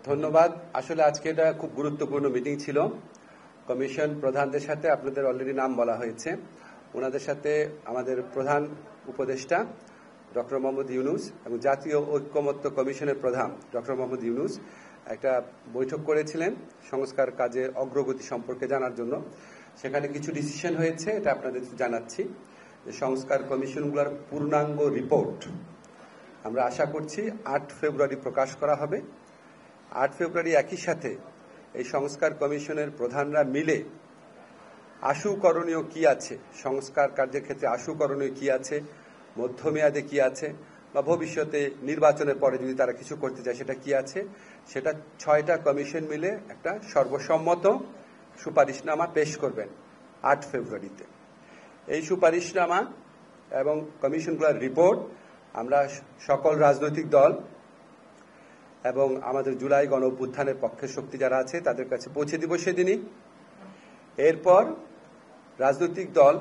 ধন্যবাদ। আসলে আজকে এটা খুব গুরুত্বপূর্ণ মিটিং ছিল। কমিশন প্রধানদের সাথে আপনাদের অলরেডি নাম বলা হয়েছে, ওনাদের সাথে আমাদের প্রধান উপদেষ্টা ডক্টর মোহাম্মদ ইউনূস এবং জাতীয় ঐকমত্য কমিশনের প্রধান ডক্টর মোহাম্মদ ইউনূস একটা বৈঠক করেছিলেন সংস্কার কাজের অগ্রগতি সম্পর্কে জানার জন্য। সেখানে কিছু ডিসিশন হয়েছে, এটা আপনাদের জানাচ্ছি। যে সংস্কার কমিশনগুলোর পূর্ণাঙ্গ রিপোর্ট আমরা আশা করছি 8 ফেব্রুয়ারি প্রকাশ করা হবে। 8 ফেব্রুয়ারি একই সাথে এই সংস্কার কমিশনের প্রধানরা মিলে আশু করণীয় কি আছে, সংস্কার কার্যের ক্ষেত্রে আশু করণীয় কি আছে, মধ্যমেয়াদে কি আছে, বা ভবিষ্যতে নির্বাচনের পরে যদি তারা কিছু করতে চায় সেটা কি আছে, সেটা 6টা কমিশন মিলে একটা সর্বসম্মত সুপারিশনামা পেশ করবেন 8 ফেব্রুয়ারিতে। এই সুপারিশনামা এবং কমিশনগুলোর রিপোর্ট আমরা সকল রাজনৈতিক দল এবং আমাদের জুলাই গণ অভ্যুত্থানের পক্ষের শক্তি যারা আছে তাদের কাছে পৌঁছে দিব সেদিনই। এরপর রাজনৈতিক দল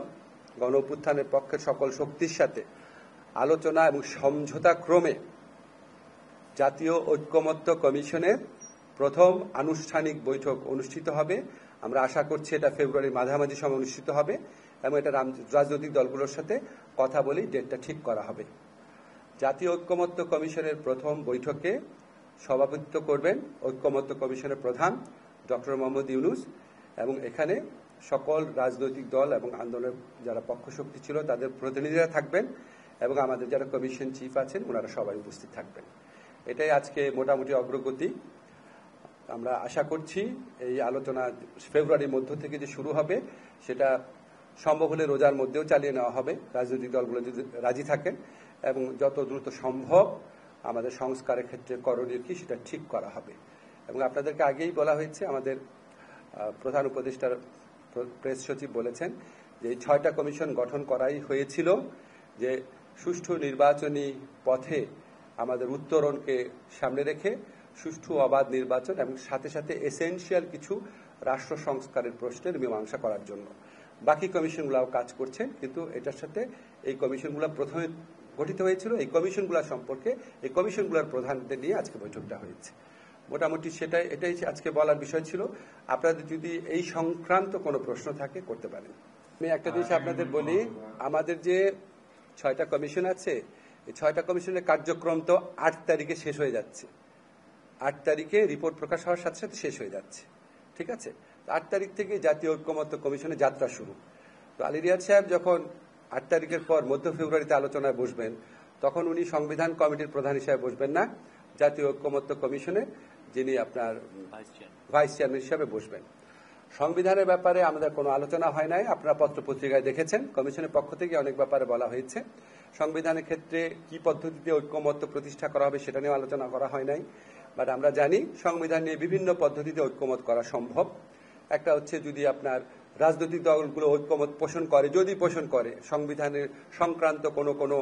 গণ অভ্যুত্থানের পক্ষের সকল শক্তির সাথে আলোচনা এবং সমঝোতা ক্রমে জাতীয় ঐকমত্য কমিশনের প্রথম আনুষ্ঠানিক বৈঠক অনুষ্ঠিত হবে। আমরা আশা করছি এটা ফেব্রুয়ারির মাঝামাঝি সময় অনুষ্ঠিত হবে এবং এটা রাজনৈতিক দলগুলোর সাথে কথা বলেই ডেটটা ঠিক করা হবে। জাতীয় ঐকমত্য কমিশনের প্রথম বৈঠকে সভাপতিত্ব করবেন ঐকমত্য কমিশনের প্রধান ডক্টর মোহাম্মদ ইউনূস এবং এখানে সকল রাজনৈতিক দল এবং আন্দোলনের যারা পক্ষশক্তি ছিল তাদের প্রতিনিধিরা থাকবেন এবং আমাদের যারা কমিশন চিফ আছেন ওনারা সবাই উপস্থিত থাকবেন। এটাই আজকে মোটামুটি অগ্রগতি। আমরা আশা করছি এই আলোচনা ফেব্রুয়ারির মধ্য থেকে যে শুরু হবে সেটা সম্ভব হলে রোজার মধ্যেও চালিয়ে নেওয়া হবে, রাজনৈতিক দলগুলো যদি রাজি থাকেন, এবং যত দ্রুত সম্ভব আমাদের সংস্কারের ক্ষেত্রে করণীয় কি সেটা ঠিক করা হবে। এবং আপনাদেরকে আগেই বলা হয়েছে, আমাদের প্রধান উপদেষ্টার প্রেস সচিব বলেছেন যে এই 6টা কমিশন গঠন করাই হয়েছিল যে সুষ্ঠু নির্বাচনী পথে আমাদের উত্তরণকে সামনে রেখে সুষ্ঠু অবাধ নির্বাচন এবং সাথে সাথে এসেনশিয়াল কিছু রাষ্ট্র সংস্কারের প্রশ্নের মীমাংসা করার জন্য। বাকি কমিশনগুলোও কাজ করছেন, কিন্তু এটার সাথে এই কমিশনগুলো প্রথমে গঠিত হয়েছিল। এই কমিশনগুলো সম্পর্কে এই কমিশনগুলোর প্রধানদের নিয়ে আজকে বৈঠকটা হয়েছে। মোটামুটি এটাই আজকে বলার বিষয় ছিল। আপনাদের যদি এই সংক্রান্ত কোনো প্রশ্ন থাকে করতে পারেন। আমি একটা জিনিস আপনাদের বলি, আমাদের যে 6টা কমিশন আছে এই 6টা কমিশনের কার্যক্রম তো 8 তারিখে শেষ হয়ে যাচ্ছে। 8 তারিখে রিপোর্ট প্রকাশ হওয়ার সাথে সাথে শেষ হয়ে যাচ্ছে, ঠিক আছে? 8 তারিখ থেকে জাতীয় ঐকমত্য কমিশনের যাত্রা শুরু। তো আলী রিয়াদ সাহেব যখন 8 তারিখের পর মধ্য ফেব্রুয়ারিতে আলোচনায় বসবেন তখন উনি সংবিধান কমিটির প্রধান হিসেবে বসবেন না, জাতীয় ঐকমত্য কমিশনের যিনি আপনার ভাইস চেয়ারম্যান হিসেবে বসবেন। সংবিধানের ব্যাপারে আমাদের কোনো আলোচনা হয় নাই, আপনারা পত্র পত্রিকায় দেখেছেন। কমিশনের পক্ষ থেকে অনেক ব্যাপারে বলা হয়েছে। সংবিধানের ক্ষেত্রে কি পদ্ধতিতে ঐকমত্য প্রতিষ্ঠা করা হবে সেটা নিয়েও আলোচনা করা হয় নাই। বাট আমরা জানি সংবিধান নিয়ে বিভিন্ন পদ্ধতিতে ঐকমত করা সম্ভব। একটা হচ্ছে যদি আপনার রাজনৈতিক দলগুলো ঐকমত পোষণ করে, যদি পোষণ করে সংবিধানের সংক্রান্ত কোনো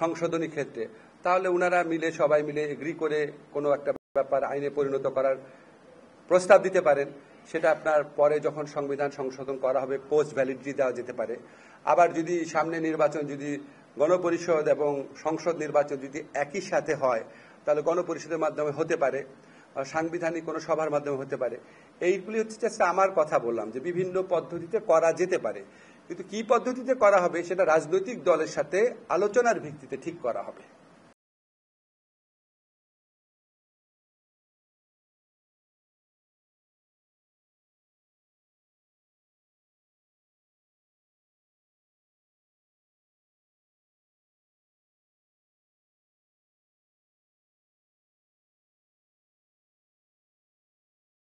সংশোধনী ক্ষেত্রে, তাহলে ওনারা মিলে সবাই মিলে এগ্রি করে কোনো একটা ব্যাপার আইনে পরিণত করার প্রস্তাব দিতে পারেন। সেটা আপনার পরে যখন সংবিধান সংশোধন করা হবে পোস্ট ভ্যালিডিটি দেওয়া যেতে পারে। আবার যদি সামনে নির্বাচন যদি গণপরিষদ এবং সংসদ নির্বাচন যদি একই সাথে হয় তাহলে গণপরিষদের মাধ্যমে হতে পারে, সাংবিধানিক কোনো সভার মাধ্যমে হতে পারে। এইগুলি হচ্ছে জাস্ট আমার কথা বললাম যে বিভিন্ন পদ্ধতিতে করা যেতে পারে, কিন্তু কি পদ্ধতিতে করা হবে সেটা রাজনৈতিক দলের সাথে আলোচনার ভিত্তিতে ঠিক করা হবে।